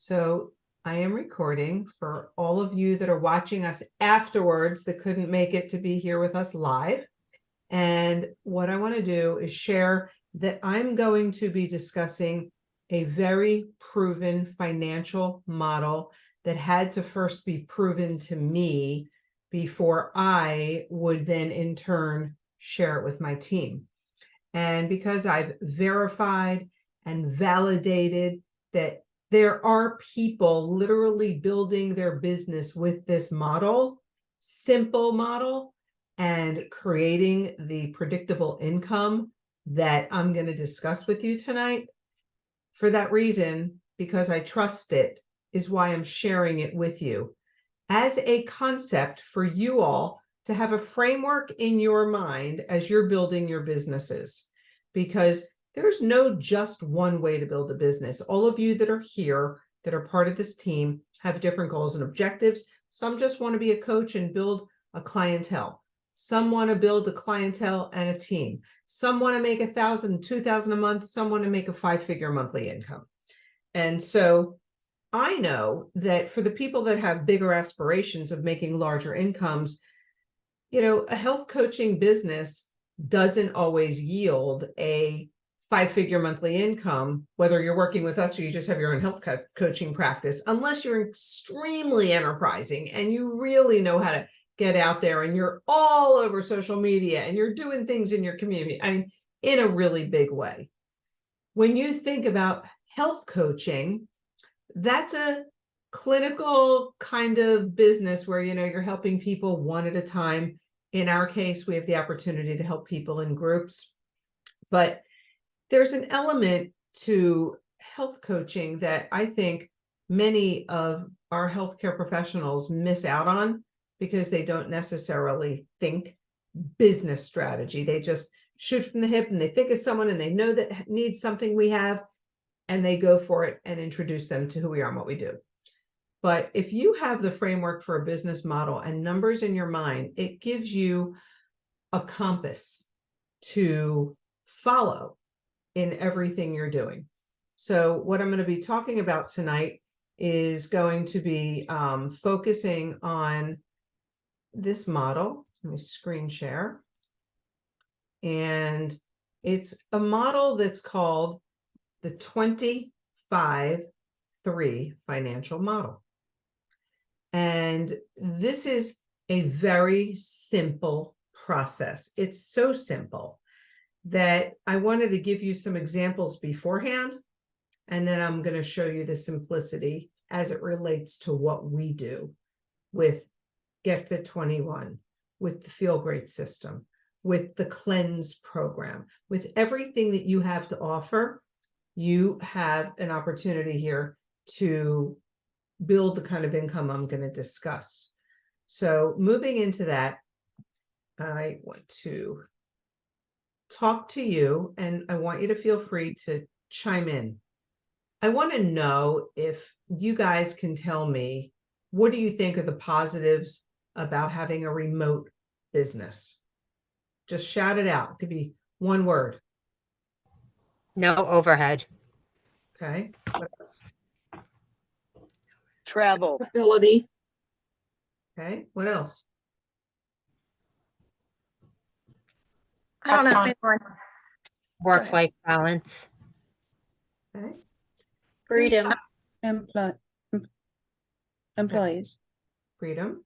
So I am recording for all of you that are watching us afterwards that couldn't make it to be here with us live. And what I want to do is share that I'm going to be discussing a very proven financial model that had to first be proven to me before I would then in turn share it with my team. And because I've verified and validated that there are people literally building their business with this model, simple model, and creating the predictable income that I'm going to discuss with you tonight. For that reason, because I trust it, is why I'm sharing it with you as a concept for you all to have a framework in your mind as you're building your businesses, because there's no just one way to build a business. All of you that are here, that are part of this team, have different goals and objectives. Some just want to be a coach and build a clientele. Some want to build a clientele and a team. Some want to make $1,000, $2,000 a month. Some want to make a 5-figure monthly income. And so I know that for the people that have bigger aspirations of making larger incomes, a health coaching business doesn't always yield a 5-figure monthly income, whether you're working with us or you just have your own health coaching practice, unless you're extremely enterprising and you really know how to get out there and you're all over social media and you're doing things in your community, in a really big way. When you think about health coaching, that's a clinical kind of business where, you're helping people one at a time. In our case, we have the opportunity to help people in groups, but there's an element to health coaching that I think many of our healthcare professionals miss out on because they don't necessarily think business strategy. They just shoot from the hip and they think of someone and they know that needs something we have and they go for it and introduce them to who we are and what we do. But if you have the framework for a business model and numbers in your mind, it gives you a compass to follow in everything you're doing. So what I'm going to be talking about tonight is going to be focusing on this model. Let me screen share. And it's a model that's called the 25-3 financial model. And this is a very simple process. It's so simple that I wanted to give you some examples beforehand, and then I'm going to show you the simplicity as it relates to what we do with Get Fit 21, with the Feel Great system, with the Cleanse program, with everything that you have to offer. You have an opportunity here to build the kind of income I'm going to discuss. So moving into that, I want to talk to you and I want you to feel free to chime in. I want to know if you guys can tell me, what do you think are the positives about having a remote business? Just shout it out. It could be one word. No overhead. Okay. What else? Travel. Ability. Okay. What else? I don't know if anyone. Work-life balance. Okay. Freedom. Employees. Freedom.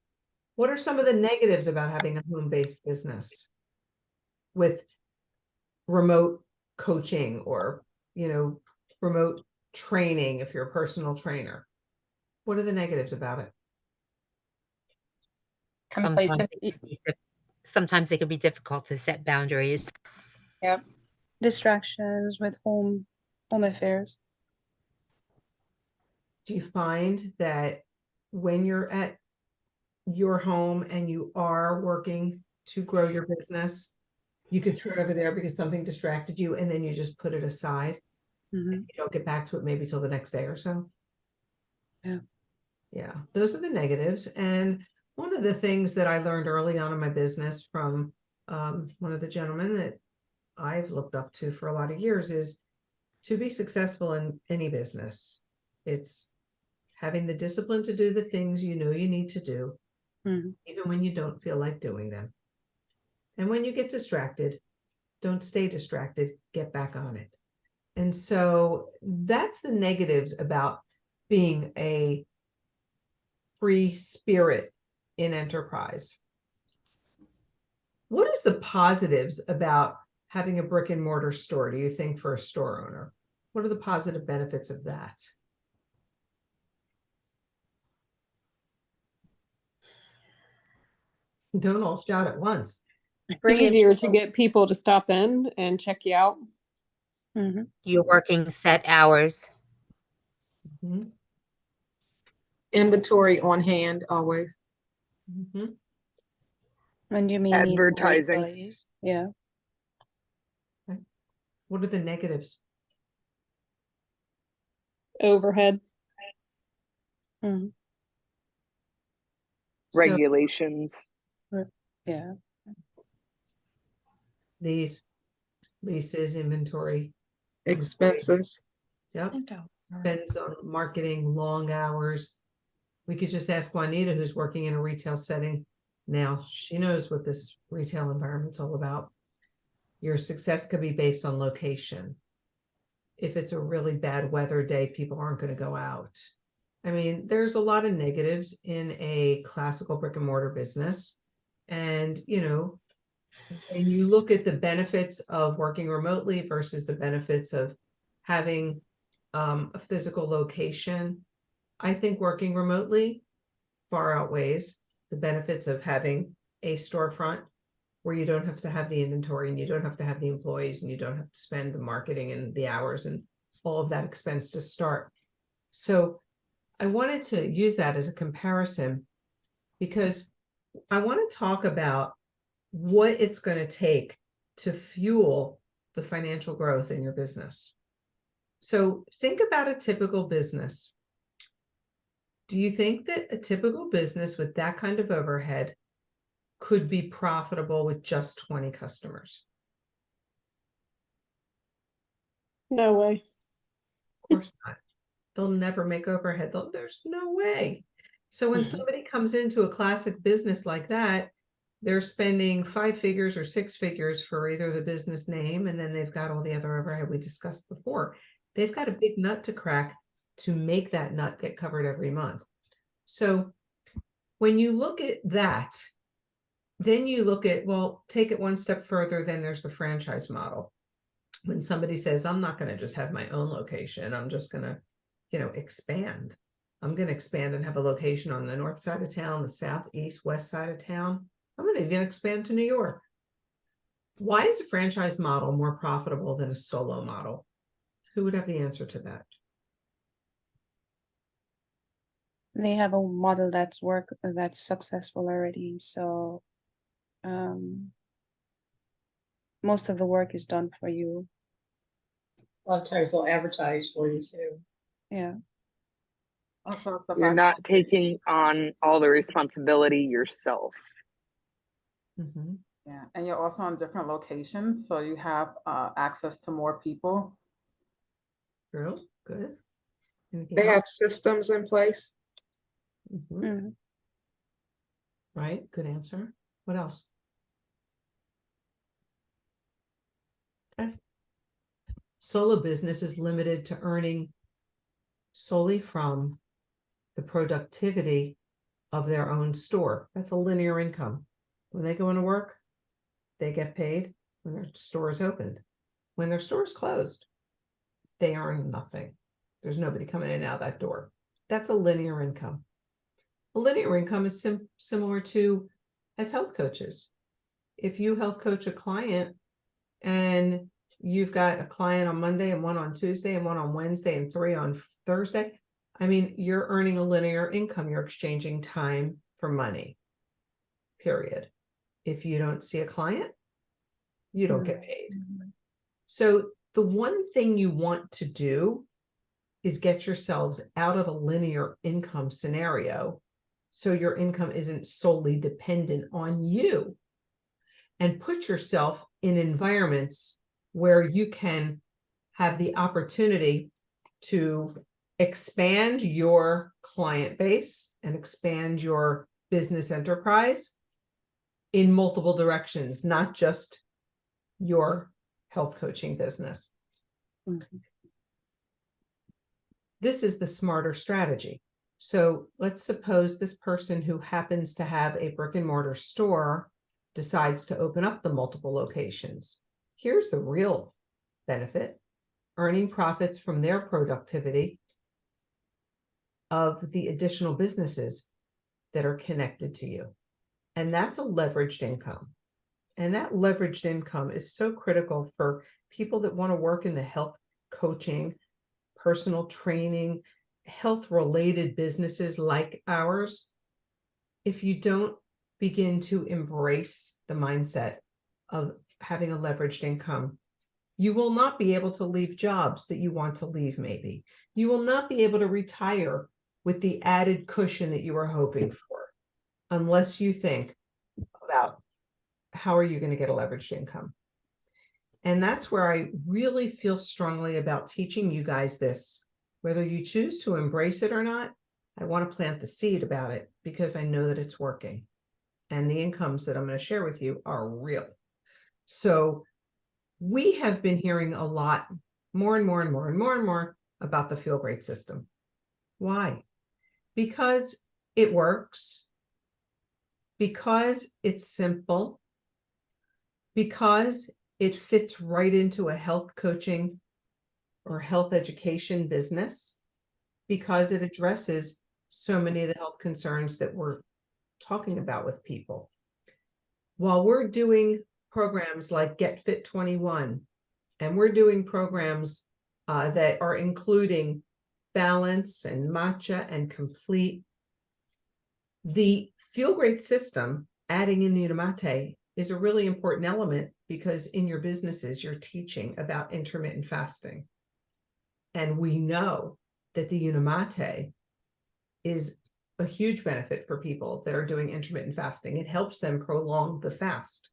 What are some of the negatives about having a home-based business with remote coaching or, remote training if you're a personal trainer? What are the negatives about it? Complacent. Sometimes it can be difficult to set boundaries. Yep. Distractions with home affairs. Do you find that when you're at your home and you are working to grow your business, you could turn over there because something distracted you and then you just put it aside? Mm-hmm. And you don't get back to it maybe till the next day or so? Yeah, those are the negatives. And one of the things that I learned early on in my business from one of the gentlemen that I've looked up to for a lot of years is to be successful in any business, it's having the discipline to do the things you know you need to do, Mhm. even when you don't feel like doing them. And when you get distracted, don't stay distracted, get back on it. And so that's the negatives about being a free spirit in enterprise. What is the positives about having a brick and mortar store, do you think, for a store owner? What are the positive benefits of that? Don't all shout at once. Freedom. Easier to get people to stop in and check you out. Mhm. You're working set hours. Mhm, Inventory on hand always. mhm. And you may need more Advertising. employees. Yeah. What are the negatives? Overhead. Mhm. So Regulations. Yeah. these leases, inventory, Expenses. yep, spends on marketing, long hours. We could just ask Juanita, who's working in a retail setting now. She knows what this retail environment's all about. Your success could be based on location. If it's a really bad weather day, people aren't going to go out. I mean, there's a lot of negatives in a classical brick and mortar business. And, you know, when you look at the benefits of working remotely versus the benefits of having a physical location, I think working remotely far outweighs the benefits of having a storefront where you don't have to have the inventory and you don't have to have the employees and you don't have to spend the marketing and the hours and all of that expense to start. So I wanted to use that as a comparison because I want to talk about what it's going to take to fuel the financial growth in your business. So think about a typical business. Do you think that a typical business with that kind of overhead could be profitable with just 20 customers? No way. Of course not. They'll never make overhead. There's no way. So when somebody comes into a classic business like that, they're spending 5 figures or 6 figures for either the business name, and then they've got all the other overhead we discussed before. They've got a big nut to crack to make that nut get covered every month. So when you look at that, then you look at, well, take it one step further, then there's the franchise model. When somebody says, I'm not going to just have my own location, I'm just going to, you know, expand. I'm going to expand and have a location on the north side of town, the south, east, west side of town. I'm going to even expand to New York. Why is a franchise model more profitable than a solo model? Who would have the answer to that? They have a model that's successful already. So most of the work is done for you. A lot of times they'll advertise for you too. Yeah. Also, it's the You're fact not taking on all the responsibility yourself. Mm-hmm. yeah, and you're also on different locations, so you have access to more people. True. Good. Anything They else? have systems in place. Mhm. Mhm. Right. Good answer. What else? Okay. Solo business is limited to earning solely from the productivity of their own store. That's a linear income. When they go into work, they get paid when their store is opened. When their store is closed, they earn nothing. There's nobody coming in and out that door. That's a linear income. A linear income is similar to as health coaches. If you health coach a client and you've got a client on Monday and one on Tuesday and one on Wednesday and 3 on Thursday, I mean, you're earning a linear income. You're exchanging time for money, period. If you don't see a client, you don't get paid. So the one thing you want to do is get yourselves out of a linear income scenario so your income isn't solely dependent on you, and put yourself in environments where you can have the opportunity to expand your client base and expand your business enterprise in multiple directions, not just your health coaching business. Mhm. This is the smarter strategy. So let's suppose this person who happens to have a brick and mortar store decides to open up the multiple locations. Here's the real benefit: earning profits from their productivity of the additional businesses that are connected to you. And that's a leveraged income. And that leveraged income is so critical for people that want to work in the health coaching, personal training, health related businesses like ours. If you don't begin to embrace the mindset of having a leveraged income, you will not be able to leave jobs that you want to leave, maybe. You will not be able to retire with the added cushion that you were hoping for, unless you think about how are you going to get a leveraged income. And that's where I really feel strongly about teaching you guys this. Whether you choose to embrace it or not, I want to plant the seed about it because I know that it's working. And the incomes that I'm going to share with you are real. So we have been hearing a lot more and more and more and more and more about the Feel Great system. Why? Because it works, because it's simple, because it fits right into a health coaching or health education business, because it addresses so many of the health concerns that we're talking about with people. While we're doing programs like Get Fit 21, and we're doing programs that are including Balance and Matcha and Complete, the Feel Great system, adding in the Unimate, is a really important element because in your businesses, you're teaching about intermittent fasting. And we know that the Unimate is a huge benefit for people that are doing intermittent fasting. It helps them prolong the fast.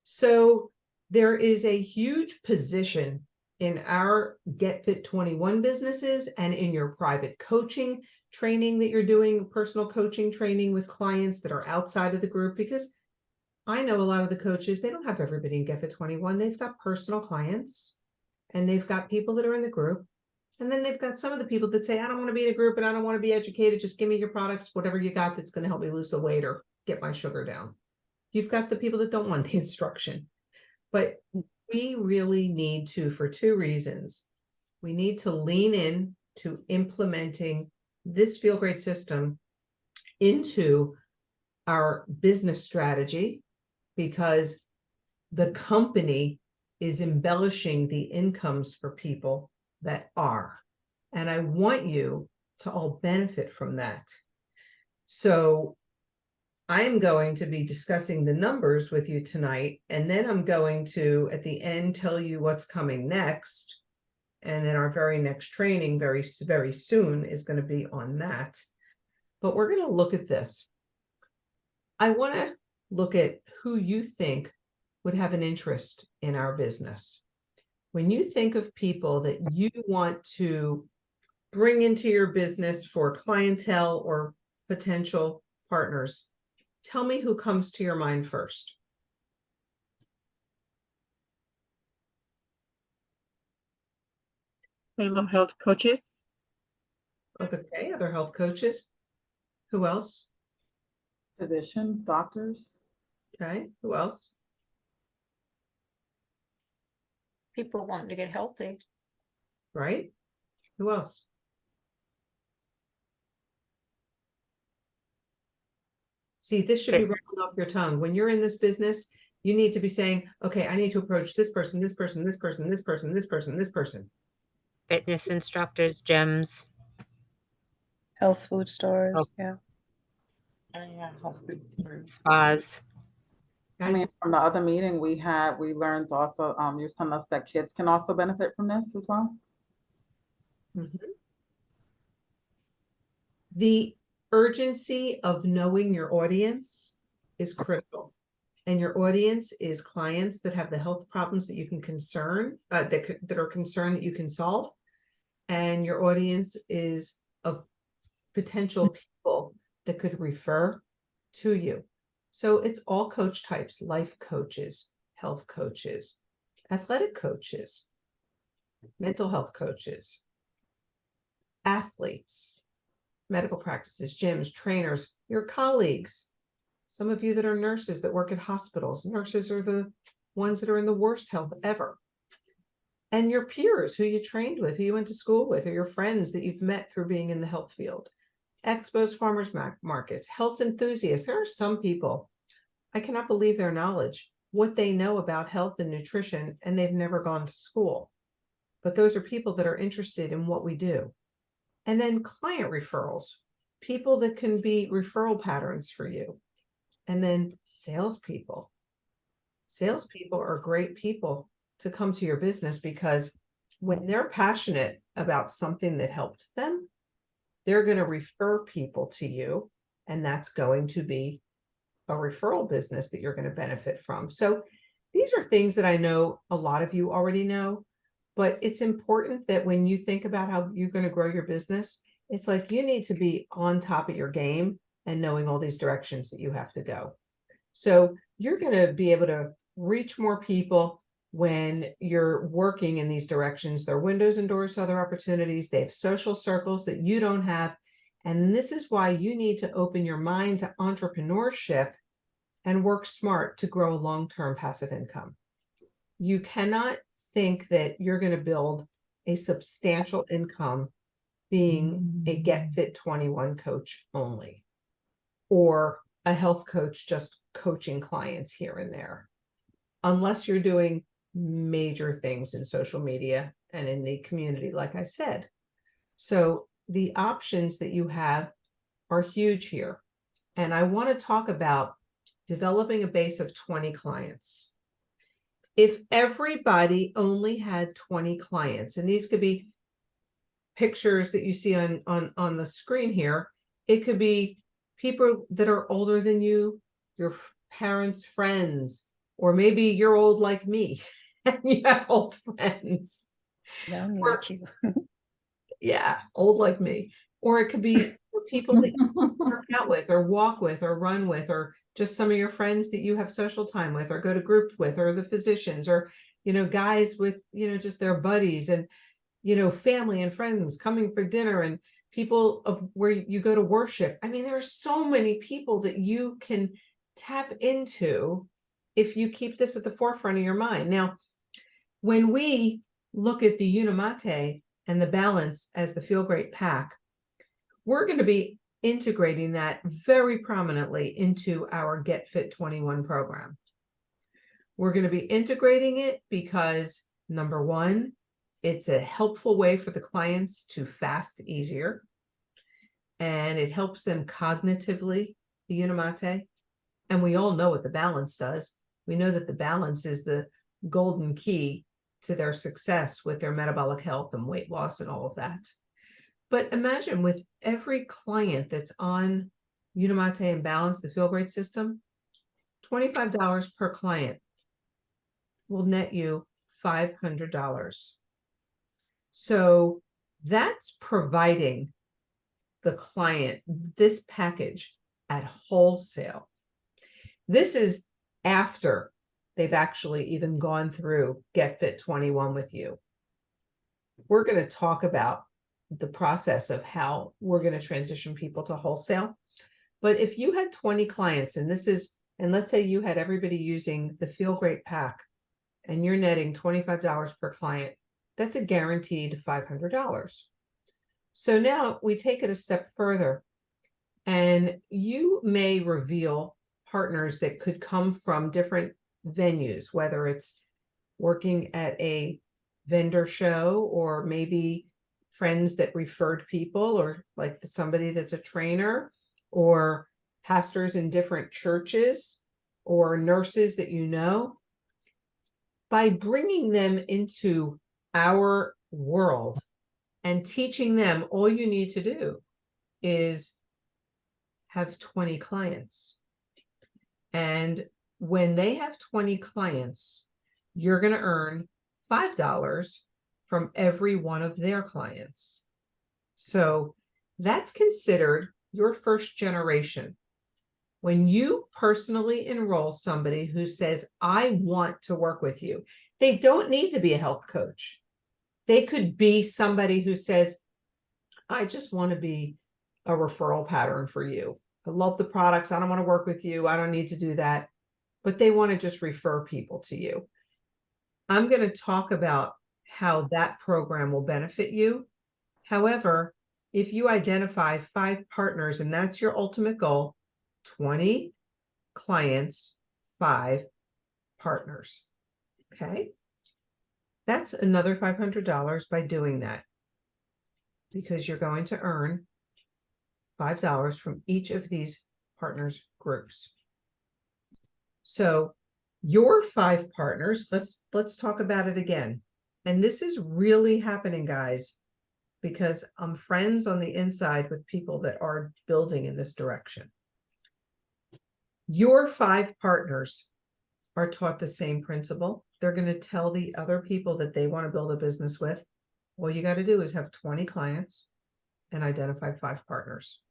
So there is a huge position in our Get Fit 21 businesses and in your private coaching training that you're doing, personal coaching training with clients that are outside of the group, because I know a lot of the coaches, they don't have everybody in Get Fit 21. They've got personal clients and they've got people that are in the group. And then they've got some of the people that say, I don't want to be in a group and I don't want to be educated. Just give me your products, whatever you got that's going to help me lose the weight or get my sugar down. You've got the people that don't want the instruction. But we really need to, for two reasons. We need to lean in to implementing this Feel Great system into our business strategy, because the company is embellishing the incomes for people that are. And I want you to all benefit from that. So I'm going to be discussing the numbers with you tonight, and then I'm going to, at the end, tell you what's coming next. And then our very next training very, very soon is going to be on that. But we're going to look at this. I want to look at who you think would have an interest in our business. When you think of people that you want to bring into your business for clientele or potential partners, tell me who comes to your mind first. Fellow health coaches. Okay, other health coaches. Who else? Physicians, doctors. Okay, who else? People wanting to get healthy. Right? Who else? See, this should be rolling off your tongue. When you're in this business, you need to be saying, okay, I need to approach this person, this person, this person, this person, this person, this person. Fitness instructors, gyms. Health food stores, Oh. yeah. Spas. I Guys, mean, from the other meeting we had, we learned also, you was telling us that kids can also benefit from this as well. mhm. The urgency of knowing your audience is critical. And your audience is clients that have the health problems that you can that are concerned that you can solve. and your audience is of potential people that could refer to you. So it's all coach types: life coaches, health coaches, athletic coaches, mental health coaches, athletes, medical practices, gyms, trainers, your colleagues. Some of you that are nurses that work at hospitals. Nurses are the ones that are in the worst health ever. And your peers who you trained with, who you went to school with, or your friends that you've met through being in the health field. Expos, farmers markets, health enthusiasts. There are some people, I cannot believe their knowledge, what they know about health and nutrition, and they've never gone to school. But those are people that are interested in what we do. And then client referrals, people that can be referral patterns for you. And then salespeople. Salespeople are great people to come to your business, because when they're passionate about something that helped them, they're going to refer people to you, and that's going to be a referral business that you're going to benefit from. So these are things that I know a lot of you already know, but it's important that when you think about how you're going to grow your business, it's like you need to be on top of your game and knowing all these directions that you have to go. So you're going to be able to reach more people when you're working in these directions. They're windows and doors to other opportunities. They have social circles that you don't have. And this is why you need to open your mind to entrepreneurship and work smart to grow a long-term passive income. You cannot think that you're going to build a substantial income being a Get Fit 21 coach only, or a health coach just coaching clients here and there, unless you're doing major things in social media and in the community, like I said. So the options that you have are huge here. And I want to talk about developing a base of 20 clients. If everybody only had 20 clients, and these could be pictures that you see on the screen here, it could be people that are older than you, your parents' friends, or maybe you're old like me and you have old friends. Young Or- like you. Yeah, old like me. Or it could be people that you work out with, or walk with, or run with, or just some of your friends that you have social time with, or go to groups with, or the physicians, or, guys with, just their buddies, and, family and friends coming for dinner, and people of where you go to worship. I mean, there are so many people that you can tap into if you keep this at the forefront of your mind. Now, when we look at the Unimate and the Balance as the Feel Great Pack, we're going to be integrating that very prominently into our Get Fit 21 program. We're going to be integrating it because, number one, it's a helpful way for the clients to fast easier, and it helps them cognitively, the Unimate. And we all know what the Balance does. We know that the Balance is the golden key to their success with their metabolic health and weight loss and all of that. But imagine with every client that's on Unimate and Balance, the Feel Great system, $25 per client will net you $500. So that's providing the client this package at wholesale. This is after they've actually even gone through Get Fit 21 with you. We're going to talk about the process of how we're going to transition people to wholesale. But if you had 20 clients, and let's say you had everybody using the Feel Great Pack, and you're netting $25 per client, that's a guaranteed $500. So now we take it a step further, and you may reveal partners that could come from different venues, whether it's working at a vendor show, or maybe friends that referred people, or like somebody that's a trainer, or pastors in different churches, or nurses that you know. By bringing them into our world and teaching them, all you need to do is have 20 clients. And when they have 20 clients, you're going to earn $5 from every one of their clients. So that's considered your first generation. When you personally enroll somebody who says, I want to work with you, they don't need to be a health coach. They could be somebody who says, I just want to be a referral pattern for you. I love the products. I don't want to work with you. I don't need to do that. But they want to just refer people to you. I'm going to talk about how that program will benefit you. However, if you identify 5 partners and that's your ultimate goal, 20 clients, 5 partners. Okay. That's another $500 by doing that, because you're going to earn $5 from each of these partners groups. So your 5 partners, let's talk about it again. And this is really happening, guys, because I'm friends on the inside with people that are building in this direction. Your 5 partners are taught the same principle. They're going to tell the other people that they want to build a business with. All you got to do is have 20 clients and identify 5 partners.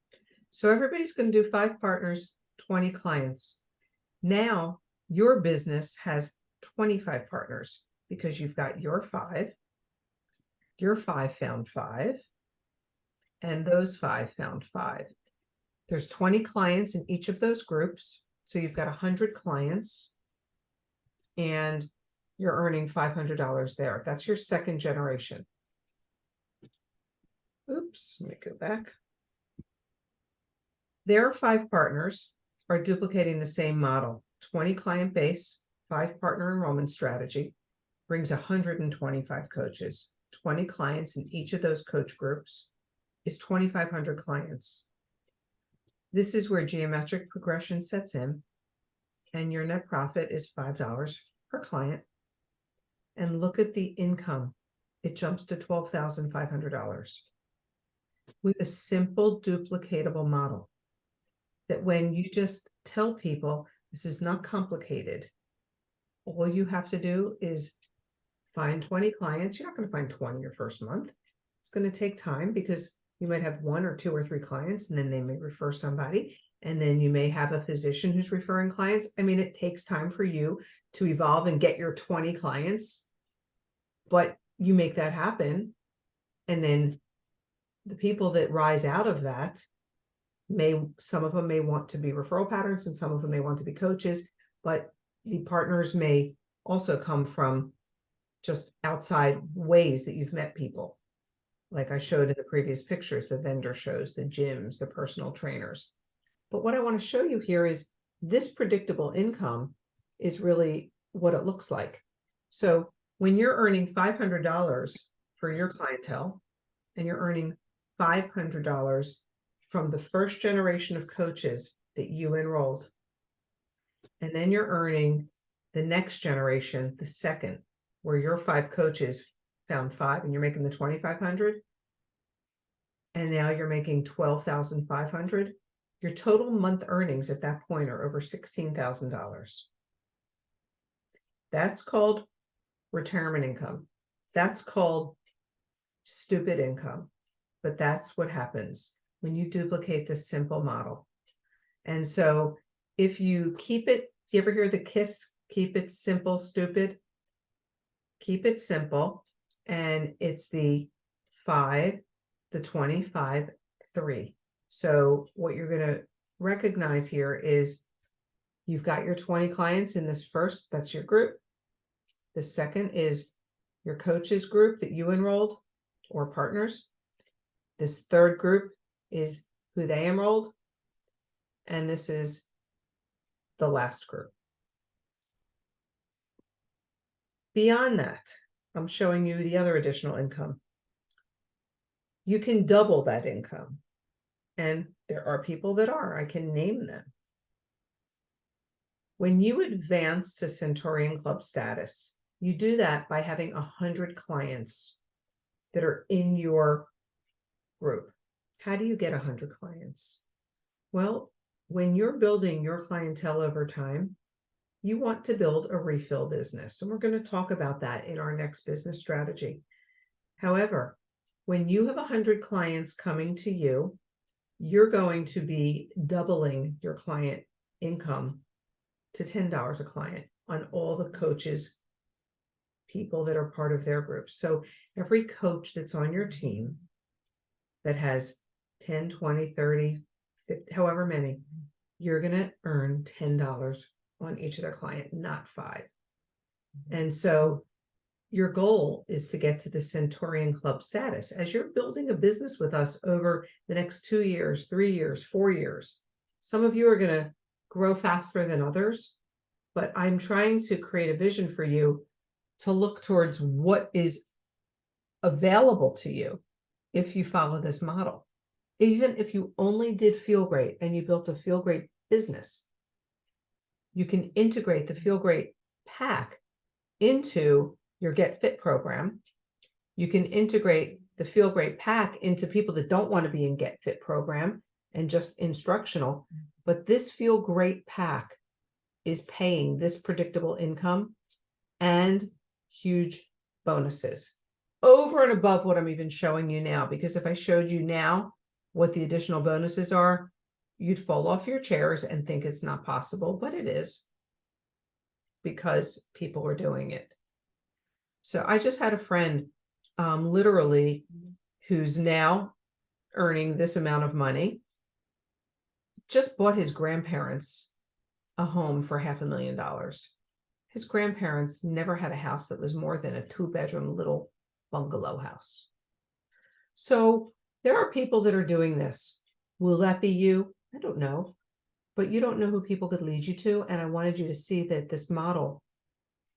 So everybody's going to do 5 partners, 20 clients. Now your business has 25 partners because you've got your 5 found 5, and those 5 found 5. There's 20 clients in each of those groups. So you've got 100 clients and you're earning $500 there. That's your second generation. Oops, let me go back. Their 5 partners are duplicating the same model. 20 client base, 5 partner enrollment strategy brings 125 coaches. 20 clients in each of those coach groups is 2,500 clients. This is where geometric progression sets in, and your net profit is $5 per client. And look at the income. It jumps to $12,500 with a simple duplicatable model that when you just tell people this is not complicated, all you have to do is find 20 clients. You're not going to find 20 your first month. It's going to take time because you might have 1 or 2 or 3 clients, and then they may refer somebody. And then you may have a physician who's referring clients. I mean, it takes time for you to evolve and get your 20 clients, but you make that happen. And then the people that rise out of that some of them may want to be referral patterns and some of them may want to be coaches, but the partners may also come from just outside ways that you've met people. Like I showed in the previous pictures, the vendor shows, the gyms, the personal trainers. But what I want to show you here is this predictable income is really what it looks like. So when you're earning $500 for your clientele and you're earning $500 from the first generation of coaches that you enrolled, and then you're earning the next generation, the second, where your 5 coaches found 5 and you're making the 2,500, and now you're making 12,500. Your total month earnings at that point are over $16,000. That's called retirement income. That's called stupid income. But that's what happens when you duplicate this simple model. And so if you keep it, do you ever hear the KISS? Keep it simple, stupid. Keep it simple. And it's the 5, the 25, 3. So what you're going to recognize here is you've got your 20 clients in this first, that's your group. The second is your coaches group that you enrolled or partners. This third group is who they enrolled. And this is the last group. Beyond that, I'm showing you the other additional income. You can double that income. And there are people that are, I can name them. When you advance to Centurion Club status, you do that by having 100 clients that are in your group. How do you get 100 clients? Well, when you're building your clientele over time, you want to build a refill business. And we're going to talk about that in our next business strategy. However, when you have 100 clients coming to you, you're going to be doubling your client income to $10 a client on all the coaches, people that are part of their group. So every coach that's on your team that has 10, 20, 30, 50, however many, you're going to earn $10 on each of their client, not 5. And so your goal is to get to the Centurion Club status. As you're building a business with us over the next 2 years, 3 years, 4 years, some of you are going to grow faster than others, but I'm trying to create a vision for you to look towards what is available to you if you follow this model. Even if you only did Feel Great and you built a Feel Great business, you can integrate the Feel Great pack into your Get Fit program. You can integrate the Feel Great pack into people that don't want to be in Get Fit program and just instructional. But this Feel Great pack is paying this predictable income and huge bonuses over and above what I'm even showing you now. Because if I showed you now what the additional bonuses are, you'd fall off your chairs and think it's not possible, but it is, because people are doing it. So I just had a friend, literally, who's now earning this amount of money, just bought his grandparents a home for $500,000. His grandparents never had a house that was more than a 2-bedroom little bungalow house. So there are people that are doing this. Will that be you? I don't know. But you don't know who people could lead you to. And I wanted you to see that this model,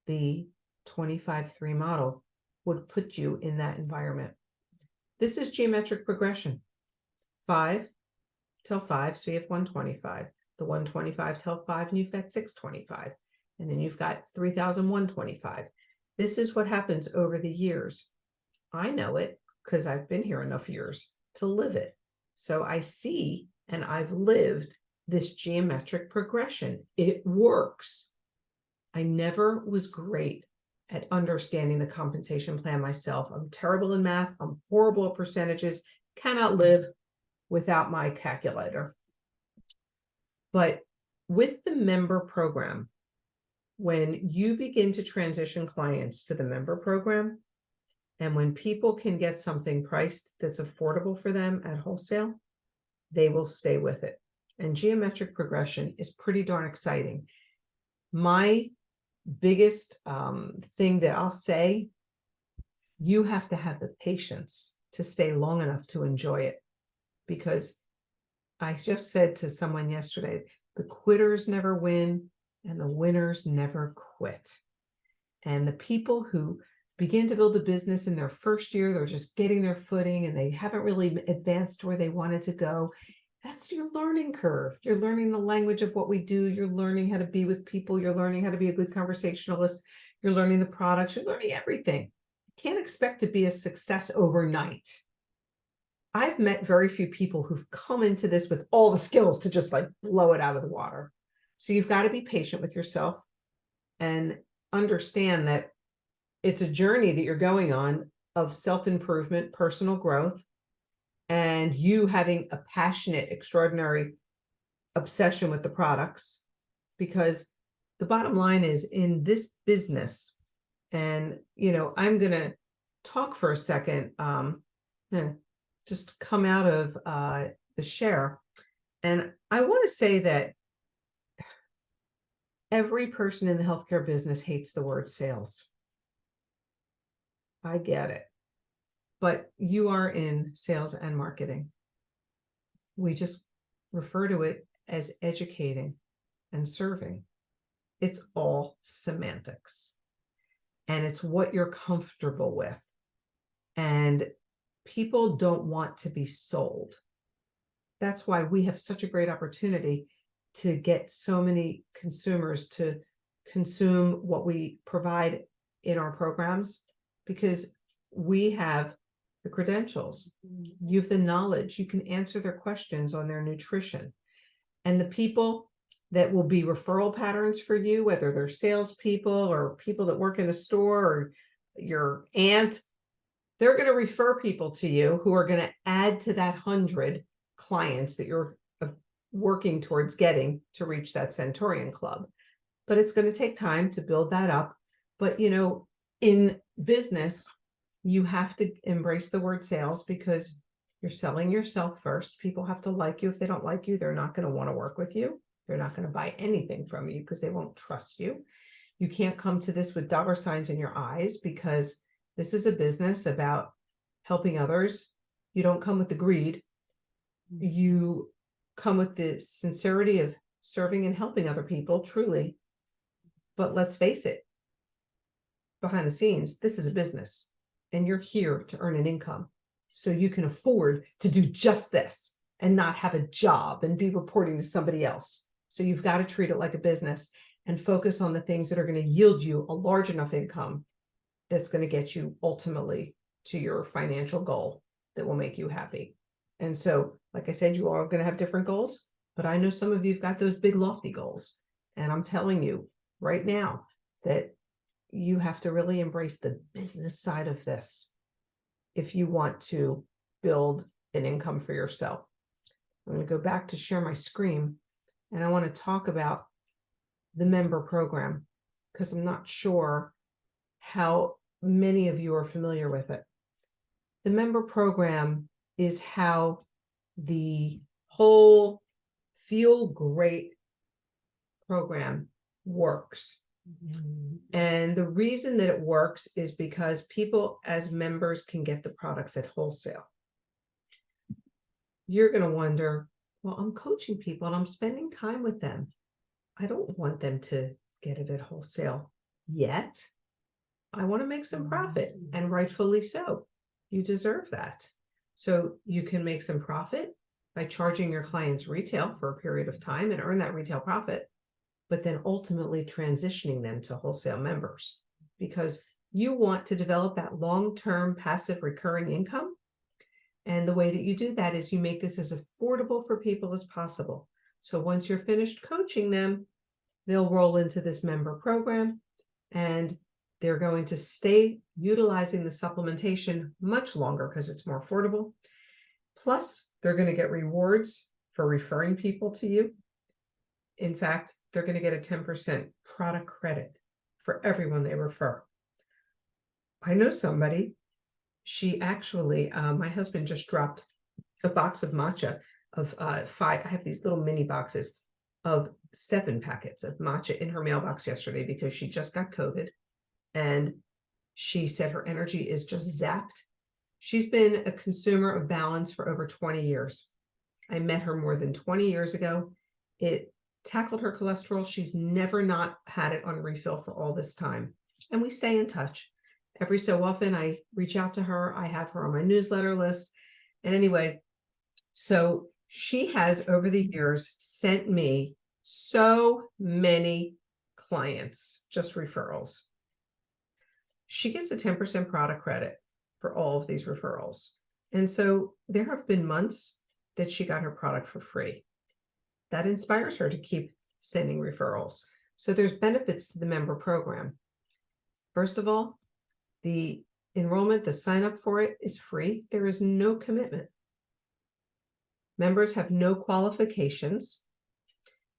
the 25-3 model, would put you in that environment. This is geometric progression. 5 till 5, so you have 125. The 125 till 5, and you've got 625. And then you've got 3,125. This is what happens over the years. I know it because I've been here enough years to live it. So I see and I've lived this geometric progression. It works. I never was great at understanding the compensation plan myself. I'm terrible in math. I'm horrible at percentages. Cannot live without my calculator. But with the member program, when you begin to transition clients to the member program, and when people can get something priced that's affordable for them at wholesale, they will stay with it. And geometric progression is pretty darn exciting. My biggest thing that I'll say, you have to have the patience to stay long enough to enjoy it. Because I just said to someone yesterday, the quitters never win and the winners never quit. And the people who begin to build a business in their first year, they're just getting their footing and they haven't really advanced where they wanted to go. That's your learning curve. You're learning the language of what we do. You're learning how to be with people. You're learning how to be a good conversationalist. You're learning the products. You're learning everything. You can't expect to be a success overnight. I've met very few people who've come into this with all the skills to just like blow it out of the water. So you've got to be patient with yourself and understand that it's a journey that you're going on of self-improvement, personal growth, and you having a passionate, extraordinary obsession with the products. Because the bottom line is, in this business, and I'm going to talk for a second, just come out of the share. And I want to say that every person in the healthcare business hates the word sales. I get it. But you are in sales and marketing. We just refer to it as educating and serving. It's all semantics. And it's what you're comfortable with. And people don't want to be sold. That's why we have such a great opportunity to get so many consumers to consume what we provide in our programs, because we have the credentials, you have the knowledge, you can answer their questions on their nutrition. And the people that will be referral patterns for you, whether they're salespeople or people that work in a store or your aunt, they're going to refer people to you who are going to add to that 100 clients that you're working towards getting to reach that Centurion Club. But it's going to take time to build that up. But, you know, in business, you have to embrace the word sales because you're selling yourself first. People have to like you. If they don't like you, they're not going to want to work with you. They're not going to buy anything from you because they won't trust you. You can't come to this with dollar signs in your eyes because this is a business about helping others. You don't come with the greed. You come with the sincerity of serving and helping other people, truly. But let's face it, behind the scenes, this is a business and you're here to earn an income. So you can afford to do just this and not have a job and be reporting to somebody else. So you've got to treat it like a business and focus on the things that are going to yield you a large enough income that's going to get you ultimately to your financial goal that will make you happy. And so, like I said, you are going to have different goals, but I know some of you've got those big lofty goals. And I'm telling you right now that you have to really embrace the business side of this if you want to build an income for yourself. I'm going to go back to share my screen and I want to talk about the member program because I'm not sure how many of you are familiar with it. The member program is how the whole Feel Great program works. And the reason that it works is because people as members can get the products at wholesale. You're going to wonder, well, I'm coaching people and I'm spending time with them. I don't want them to get it at wholesale yet. I want to make some profit, and rightfully so. You deserve that. So you can make some profit by charging your clients retail for a period of time and earn that retail profit, but then ultimately transitioning them to wholesale members because you want to develop that long-term passive recurring income. And the way that you do that is you make this as affordable for people as possible. So once you're finished coaching them, they'll roll into this member program and they're going to stay utilizing the supplementation much longer because it's more affordable. Plus, they're going to get rewards for referring people to you. In fact, they're going to get a 10% product credit for everyone they refer. I know somebody, she actually, my husband just dropped a box of matcha of 5. I have these little mini boxes of 7 packets of matcha in her mailbox yesterday because she just got COVID. And she said her energy is just zapped. She's been a consumer of Balance for over 20 years. I met her more than 20 years ago. It tackled her cholesterol. She's never not had it on refill for all this time. And we stay in touch. Every so often I reach out to her. I have her on my newsletter list. And anyway, so she has over the years sent me so many clients, just referrals. She gets a 10% product credit for all of these referrals. And so there have been months that she got her product for free. That inspires her to keep sending referrals. So there's benefits to the member program. First of all, the enrollment, the sign up for it is free. There is no commitment. Members have no qualifications.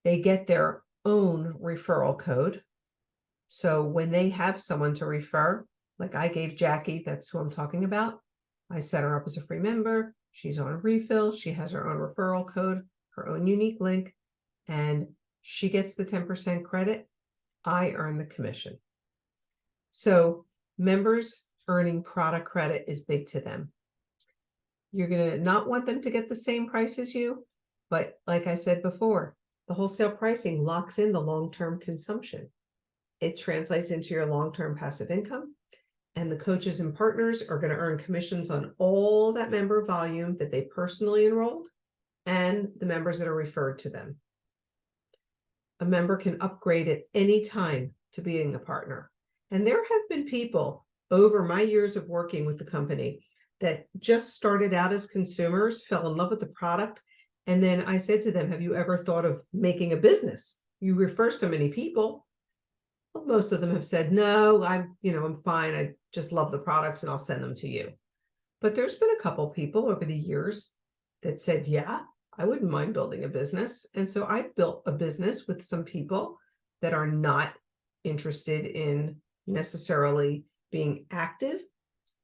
They get their own referral code. So when they have someone to refer, like I gave Jackie, that's who I'm talking about. I set her up as a free member. She's on a refill. She has her own referral code, her own unique link, and she gets the 10% credit. I earn the commission. So members earning product credit is big to them. You're going to not want them to get the same price as you, but like I said before, the wholesale pricing locks in the long-term consumption. It translates into your long-term passive income, and the coaches and partners are going to earn commissions on all that member volume that they personally enrolled and the members that are referred to them. A member can upgrade at any time to being a partner. And there have been people over my years of working with the company that just started out as consumers, fell in love with the product. And then I said to them, have you ever thought of making a business? You refer so many people. Well, most of them have said, no, I'm fine. I just love the products and I'll send them to you. But there's been a couple people over the years that said, yeah, I wouldn't mind building a business. And so I built a business with some people that are not interested in necessarily being active,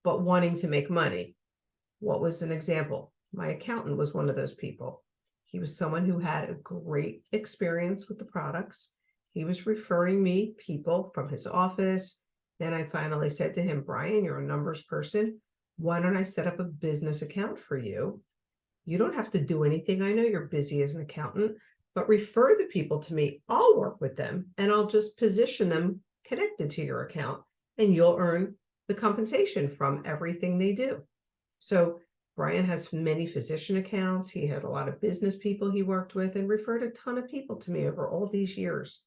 but wanting to make money. What was an example? My accountant was one of those people. He was someone who had a great experience with the products. He was referring me people from his office. Then I finally said to him, Brian, you're a numbers person. Why don't I set up a business account for you? You don't have to do anything. I know you're busy as an accountant, but refer the people to me. I'll work with them and I'll just position them connected to your account and you'll earn the compensation from everything they do. So Brian has many physician accounts. He had a lot of business people he worked with and referred a ton of people to me over all these years.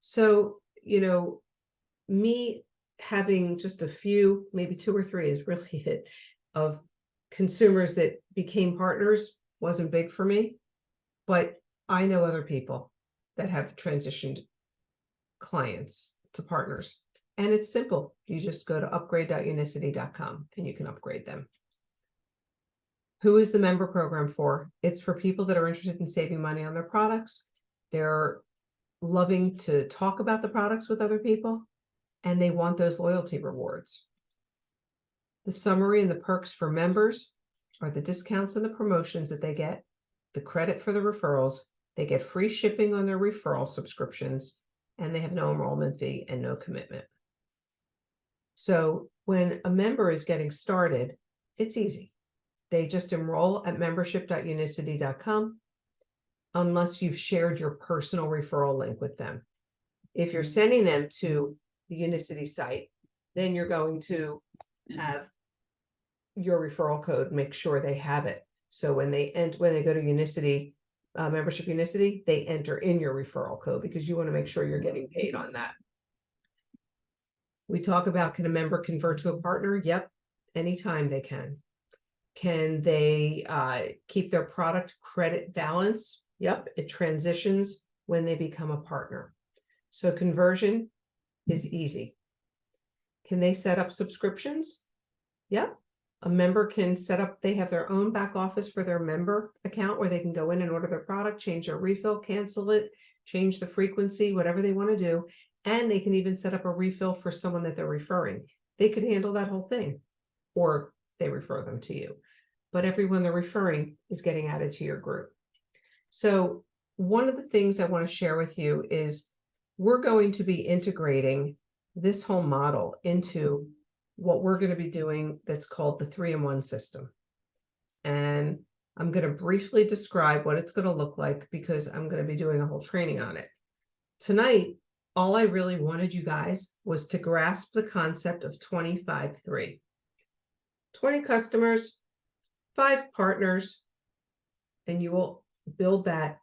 So, you know, me having just a few, maybe 2 or 3 is really it, of consumers that became partners wasn't big for me, but I know other people that have transitioned clients to partners. And it's simple. You just go to upgrade.unicity.com and you can upgrade them. Who is the member program for? It's for people that are interested in saving money on their products. They're loving to talk about the products with other people, and they want those loyalty rewards. The summary and the perks for members are the discounts and the promotions that they get, the credit for the referrals, they get free shipping on their referral subscriptions, and they have no enrollment fee and no commitment. So when a member is getting started, it's easy. They just enroll at membership.unicity.com unless you've shared your personal referral link with them. If you're sending them to the Unicity site, then you're going to have your referral code, make sure they have it. So when they go to Unicity, membership Unicity, they enter in your referral code because you want to make sure you're getting paid on that. We talk about, can a member convert to a partner? Yep, anytime they can. Can they keep their product credit balance? Yep, it transitions when they become a partner. So conversion is easy. Can they set up subscriptions? Yep. A member can set up, they have their own back office for their member account where they can go in and order their product, change their refill, cancel it, change the frequency, whatever they want to do. And they can even set up a refill for someone that they're referring. They could handle that whole thing, or they refer them to you. But everyone they're referring is getting added to your group. So one of the things I want to share with you is we're going to be integrating this whole model into what we're going to be doing that's called the 3-in-1 system. And I'm going to briefly describe what it's going to look like because I'm going to be doing a whole training on it. Tonight, all I really wanted you guys was to grasp the concept of 25-3. 20 customers, 5 partners, and you will build that,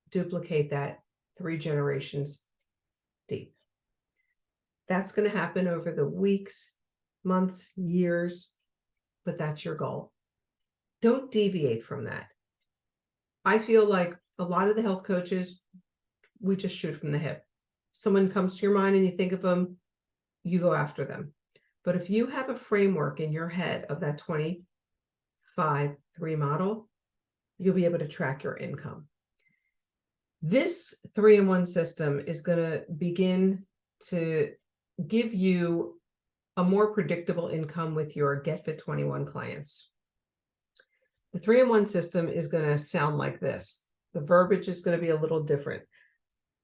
duplicate that 3 generations deep. That's going to happen over the weeks, months, years, but that's your goal. Don't deviate from that. I feel like a lot of the health coaches, we just shoot from the hip. Someone comes to your mind and you think of them, you go after them. But if you have a framework in your head of that 25-3 model, you'll be able to track your income. This 3-in-1 system is going to begin to give you a more predictable income with your Get Fit 21 clients. The 3-in-1 system is going to sound like this. The verbiage is going to be a little different.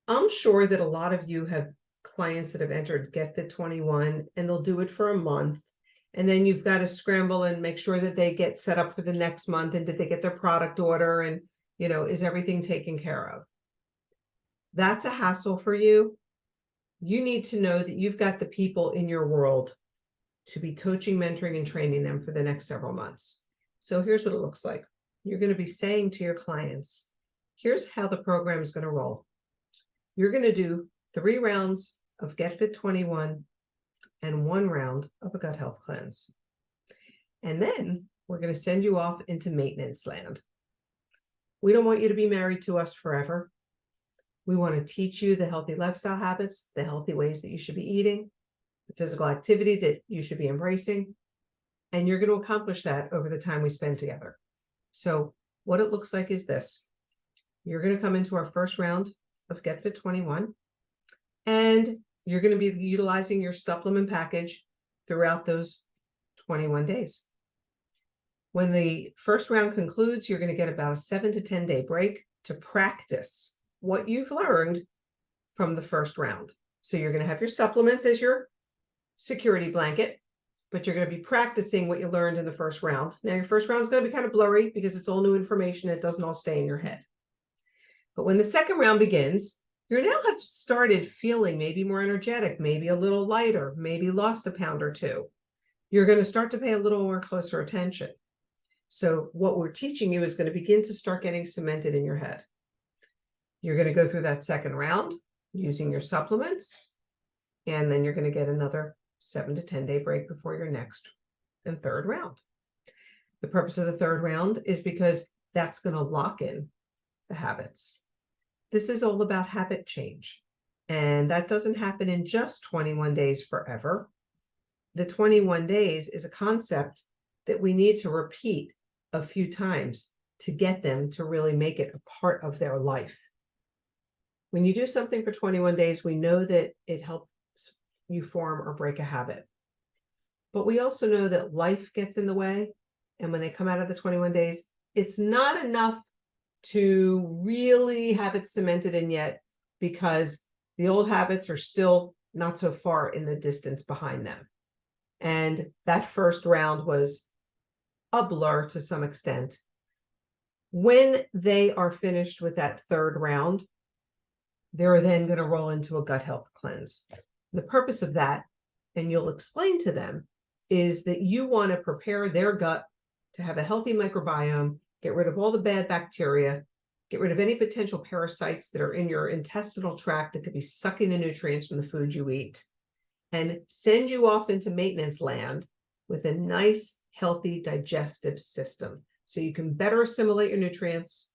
I'm sure that a lot of you have clients that have entered Get Fit 21 and they'll do it for a month. And then you've got to scramble and make sure that they get set up for the next month. And did they get their product order? And, you know, is everything taken care of? That's a hassle for you. You need to know that you've got the people in your world to be coaching, mentoring, and training them for the next several months. So here's what it looks like. You're going to be saying to your clients, here's how the program is going to roll. You're going to do 3 rounds of Get Fit 21 and 1 round of a gut health cleanse. And then we're going to send you off into maintenance land. We don't want you to be married to us forever. We want to teach you the healthy lifestyle habits, the healthy ways that you should be eating, the physical activity that you should be embracing. And you're going to accomplish that over the time we spend together. So what it looks like is this. You're going to come into our first round of Get Fit 21, and you're going to be utilizing your supplement package throughout those 21 days. When the first round concludes, you're going to get about a 7 to 10 day break to practice what you've learned from the first round. So you're going to have your supplements as your security blanket, but you're going to be practicing what you learned in the first round. Now, your first round is going to be kind of blurry because it's all new information. It doesn't all stay in your head. But when the second round begins, you now have started feeling maybe more energetic, maybe a little lighter, maybe lost a pound or two. You're going to start to pay a little more closer attention. So what we're teaching you is going to begin to start getting cemented in your head. You're going to go through that second round using your supplements, and then you're going to get another 7 to 10 day break before your next and third round. The purpose of the third round is because that's going to lock in the habits. This is all about habit change, and that doesn't happen in just 21 days forever. The 21 days is a concept that we need to repeat a few times to get them to really make it a part of their life. When you do something for 21 days, we know that it helps you form or break a habit. But we also know that life gets in the way. And when they come out of the 21 days, it's not enough to really have it cemented in yet, because the old habits are still not so far in the distance behind them. And that first round was a blur to some extent. When they are finished with that third round, they're then going to roll into a gut health cleanse. The purpose of that, and you'll explain to them, is that you want to prepare their gut to have a healthy microbiome, get rid of all the bad bacteria, get rid of any potential parasites that are in your intestinal tract that could be sucking the nutrients from the food you eat, and send you off into maintenance land with a nice, healthy digestive system so you can better assimilate your nutrients,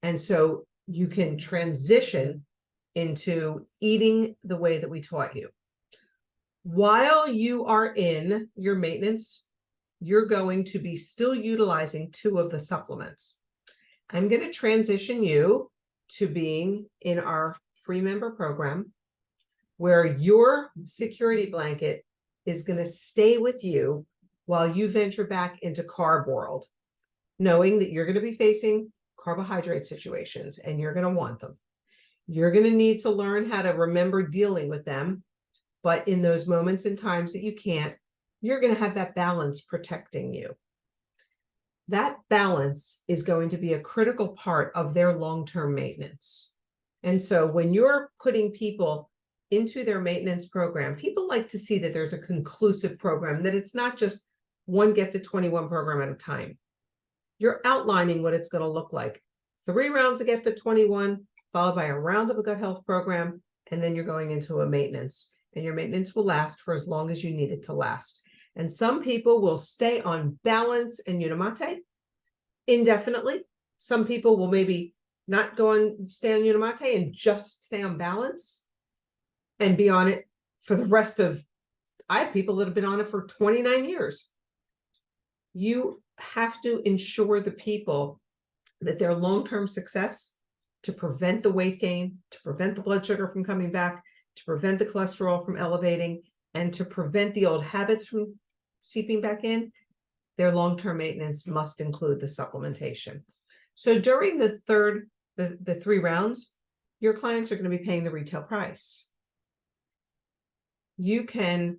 and so you can transition into eating the way that we taught you. While you are in your maintenance, you're going to be still utilizing 2 of the supplements. I'm going to transition you to being in our free member program, where your security blanket is going to stay with you while you venture back into carb world, knowing that you're going to be facing carbohydrate situations and you're going to want them. You're going to need to learn how to remember dealing with them. But in those moments and times that you can't, you're going to have that balance protecting you. That balance is going to be a critical part of their long-term maintenance. And so when you're putting people into their maintenance program, people like to see that there's a conclusive program, that it's not just one Get Fit 21 program at a time. You're outlining what it's going to look like. 3 rounds of Get Fit 21, followed by a round of a gut health program, and then you're going into a maintenance. And your maintenance will last for as long as you need it to last. And some people will stay on balance and Unimate indefinitely. Some people will maybe not stay on Unimate and just stay on balance and be on it for the rest of, I have people that have been on it for 29 years. You have to ensure the people that their long-term success, to prevent the weight gain, to prevent the blood sugar from coming back, to prevent the cholesterol from elevating, and to prevent the old habits from seeping back in, their long-term maintenance must include the supplementation. So during the 3 rounds, your clients are going to be paying the retail price. You can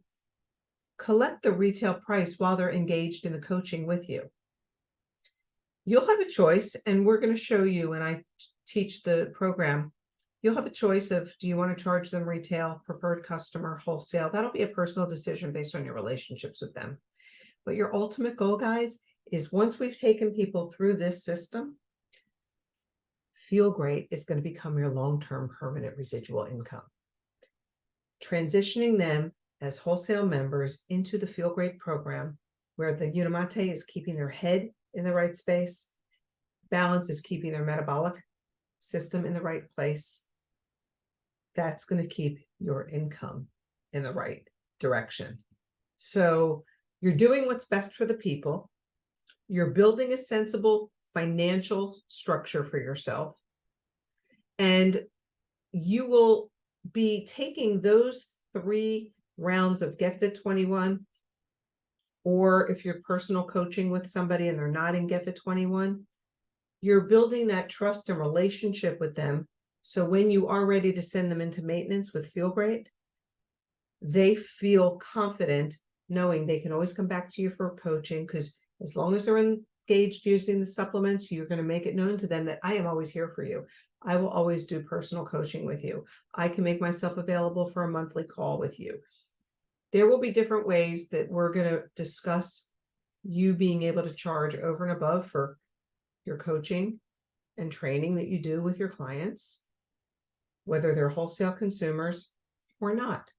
collect the retail price while they're engaged in the coaching with you. You'll have a choice, and we're going to show you when I teach the program. You'll have a choice of, do you want to charge them retail, preferred customer, wholesale? That'll be a personal decision based on your relationships with them. But your ultimate goal, guys, is once we've taken people through this system, Feel Great is going to become your long-term permanent residual income. Transitioning them as wholesale members into the Feel Great program, where the Unimate is keeping their head in the right space, balance is keeping their metabolic system in the right place. That's going to keep your income in the right direction. So You're doing what's best for the people. You're building a sensible financial structure for yourself. And you will be taking those 3 rounds of Get Fit 21, or if you're personal coaching with somebody and they're not in Get Fit 21, you're building that trust and relationship with them. So when you are ready to send them into maintenance with Feel Great, they feel confident knowing they can always come back to you for coaching, because as long as they're engaged using the supplements, you're going to make it known to them that I am always here for you. I will always do personal coaching with you. I can make myself available for a monthly call with you. There will be different ways that we're going to discuss you being able to charge over and above for your coaching and training that you do with your clients, whether they're wholesale consumers or not.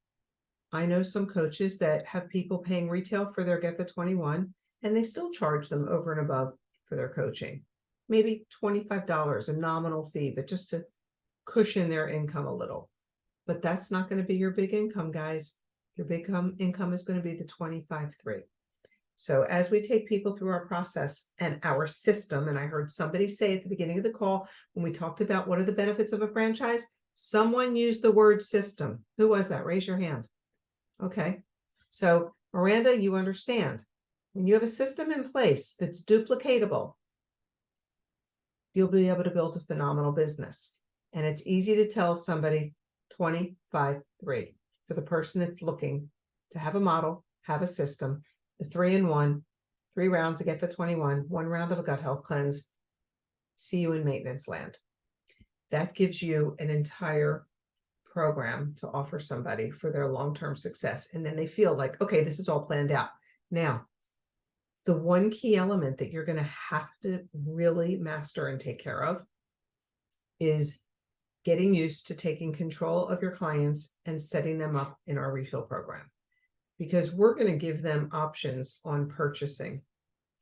I know some coaches that have people paying retail for their Get Fit 21, and they still charge them over and above for their coaching. Maybe $25, a nominal fee, but just to cushion their income a little. But that's not going to be your big income, guys. Your big income is going to be the 25.3. So as we take people through our process and our system, and I heard somebody say at the beginning of the call, when we talked about what are the benefits of a franchise, someone used the word system. Who was that? Raise your hand. Okay. So Miranda, you understand. When you have a system in place that's duplicatable, you'll be able to build a phenomenal business. And it's easy to tell somebody 25.3 for the person that's looking to have a model, have a system, the 3-in-1, 3 rounds to Get Fit 21, 1 round of a gut health cleanse, see you in maintenance land. That gives you an entire program to offer somebody for their long-term success. And then they feel like, okay, this is all planned out. Now, the one key element that you're going to have to really master and take care of is getting used to taking control of your clients and setting them up in our refill program, because we're going to give them options on purchasing.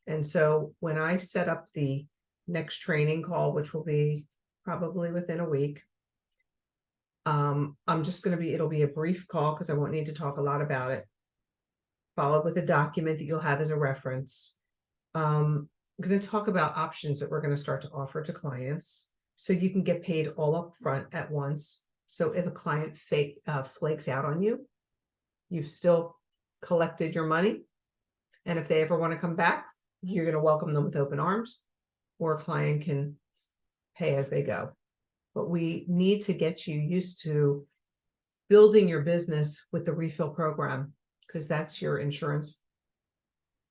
And so when I set up the next training call, which will be probably within a week, I'm just going to it'll be a brief call because I won't need to talk a lot about it, followed with a document that you'll have as a reference. I'm going to talk about options that we're going to start to offer to clients so you can get paid all up front at once. So if a client flakes out on you, you've still collected your money. And if they ever want to come back, you're going to welcome them with open arms, or a client can pay as they go. But we need to get you used to building your business with the refill program, because that's your insurance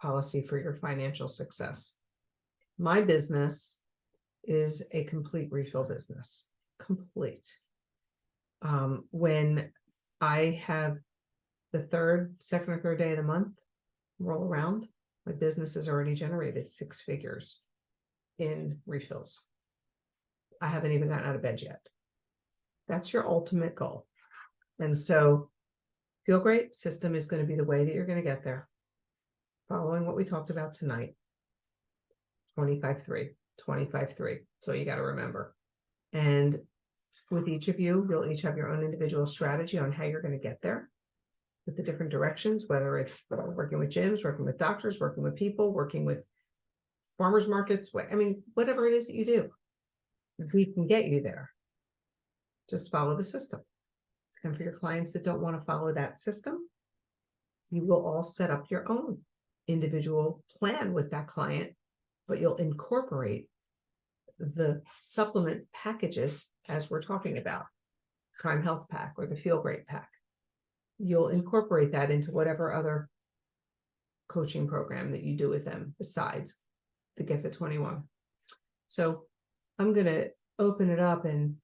policy for your financial success. My business is a complete refill business, complete. When I have the second or third day of the month roll around, my business has already generated 6 figures in refills. I haven't even gotten out of bed yet. That's your ultimate goal. And so Feel Great system is going to be the way that you're going to get there. Following what we talked about tonight, 25.3, 25.3. So you got to remember. And with each of you, you'll each have your own individual strategy on how you're going to get there with the different directions, whether it's working with gyms, working with doctors, working with people, working with farmers markets. I mean, whatever it is that you do, we can get you there. Just follow the system. And for your clients that don't want to follow that system, you will all set up your own individual plan with that client, but you'll incorporate the supplement packages as we're talking about, Prime Health Pack or the Feel Great Pack. You'll incorporate that into whatever other coaching program that you do with them besides the Get Fit 21. So I'm going to open it up, and